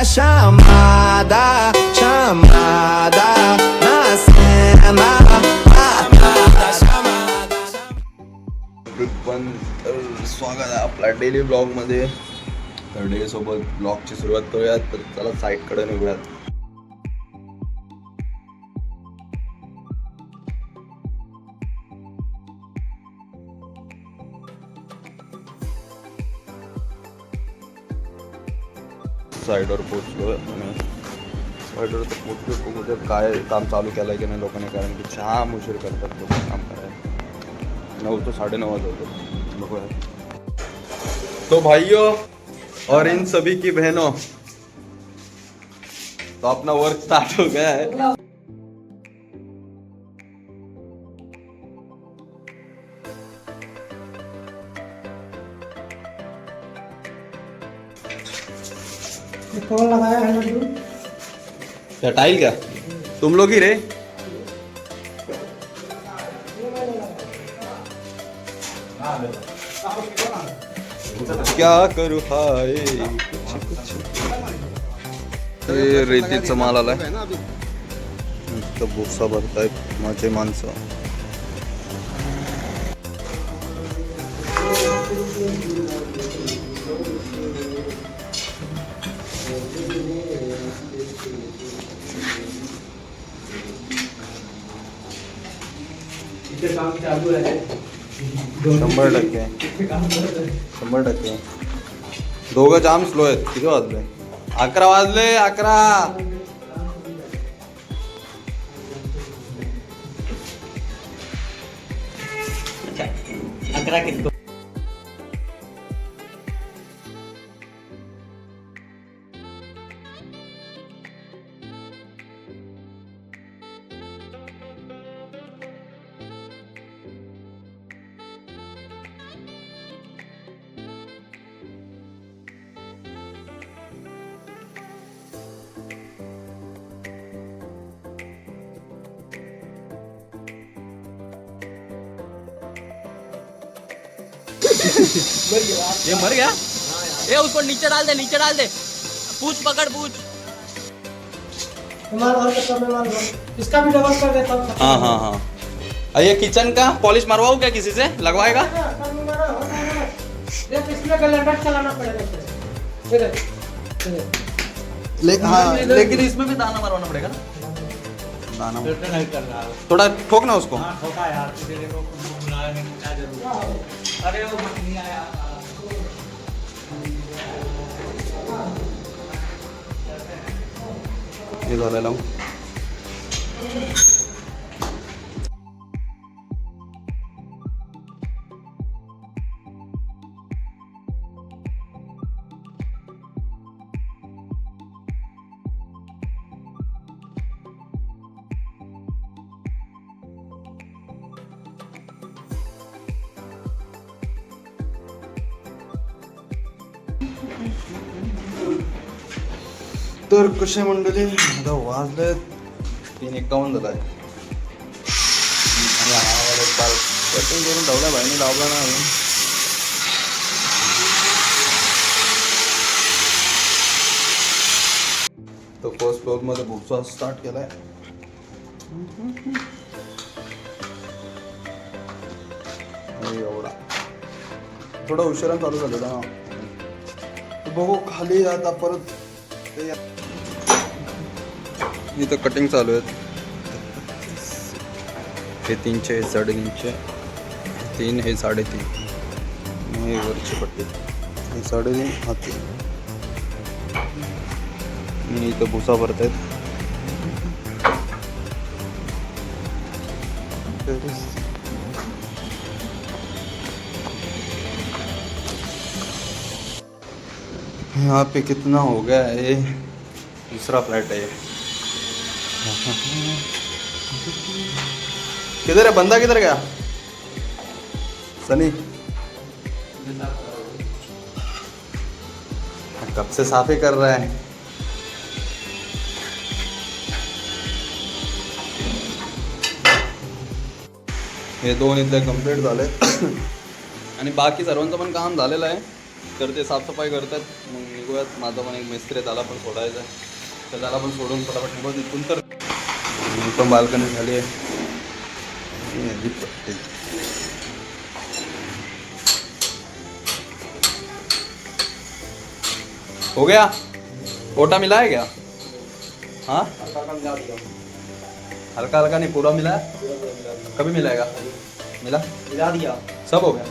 chamada, chamada na cena. पण स्वागत आहे आपल्या डेली ब्लॉगमध्ये. तर डे सोबत ब्लॉगची सुरुवात करूयात. तर चला साईडकडे निघूयात. साईडवर पोचलो आणि साईडवर तर पोचलो. बघू काय काम चालू केलं की नाही लोकांनी, कारण की जाम उशीर करतात लोक काम करायला. 9 तो 9:30 वाजवतो. बघूया. तो भाइयों और इन सभी की बहनों, तो अपना वर्क स्टार्ट हो गया है. कौन लगाया है लड्डू? क्या टाइल क्या तुम लोग ही रे? क्या करू हाय ते रेतीचं माल आलाय. भुसा भरतायत माझे माणसं. काम चालू आहे. 100%. 100%. दोघं जाम स्लो आहेत. किती वाजले? 11 वाजले. 11. ये मर गया. ए उसको नीचे डाल दे, नीचे डाल दे. पूछ पकड़ पूछ. इसका भी डबल कर देता हूँ. हाँ हाँ हाँ. ये किचन का पॉलिश मरवाऊँ क्या किसी से? लगवाएगा? इसमें कैलेंडर चलाना पड़ेगा. हाँ, लेकिन इसमें भी दाना मरवाना पड़ेगा ना. दाना नहीं कर रहा है. थोड़ा ठोक ना उसको. हाँ ठोका यार. क्या जरूरत. अरे वो नहीं आया. हे झालेलं. तर कसे मंडळी, आता वाजले 3:51 झालाय. आणि हा वाला पार कटिंग करून ठेवला भाईने, लावला ना अजून. तो फर्स्ट फ्लोअर मध्ये भुसा स्टार्ट केलाय. एवढा थोडा उशिरा चालू झालेला ना. बघू खाली आता परत. इथं कटिंग चालू आहेत. हे 300, हे 3.5, 3 हे 3.5, हे वरची पट्टी, हे 3.5, हा 3. मी इथं भुसा भरत आहेत. यहाँ पे कितना हो गया है. दूसरा फ्लैट है. किधर है बंदा? किधर गया सनी? कब से साफ ही कर रहा है. हे 2 इथले कंप्लीट झाले आणि बाकी सर्वांचं पण काम झालेलं आहे. तर ते साफसफाई करतात. मग निघूयात. माझा पण एक मिस्त्री आहे, त्याला पण सोडायचं आहे, तर त्याला पण सोडून फटाफट निघू तिथून. तर पण बाल्कनी झाली आहे. हो गया, कोटा मिला है क्या? हाँ, हल्का हल्का नहीं, पूरा मिला है? कभी मिलेगा? मिला दिया, सब हो गया.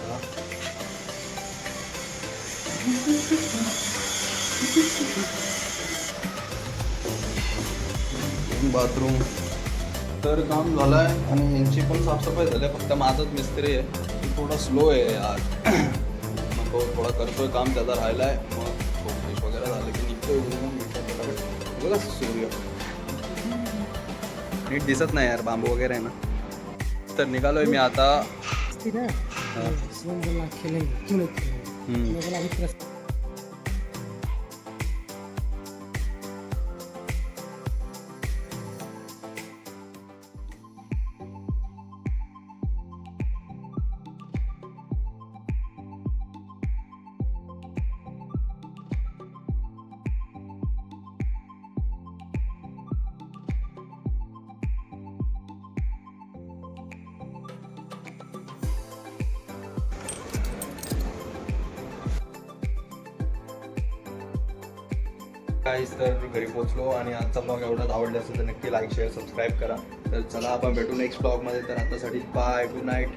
बाथरूम तर काम झालं आहे आणि यांची पण साफसफाई झाली आहे. फक्त माझाच मिस्त्री आहे, ती थोडा स्लो आहे आज. मग तो थोडा करतोय काम, त्याचा राहिला आहे. मग फ्रेश वगैरे झालं की निघतोय. बघा सूर्य नीट दिसत नाही यार, बांबू वगैरे आहे ना. तर निघालोय मी आता. काहीच तर घरी पोहोचलो आणि आजचा ब्लॉग एवढाच आवडला असेल तर नक्की लाईक शेअर सबस्क्राईब करा. तर चला आपण भेटू नेक्स्ट ब्लॉगमध्ये. तर आतासाठी बाय, गुड नाईट.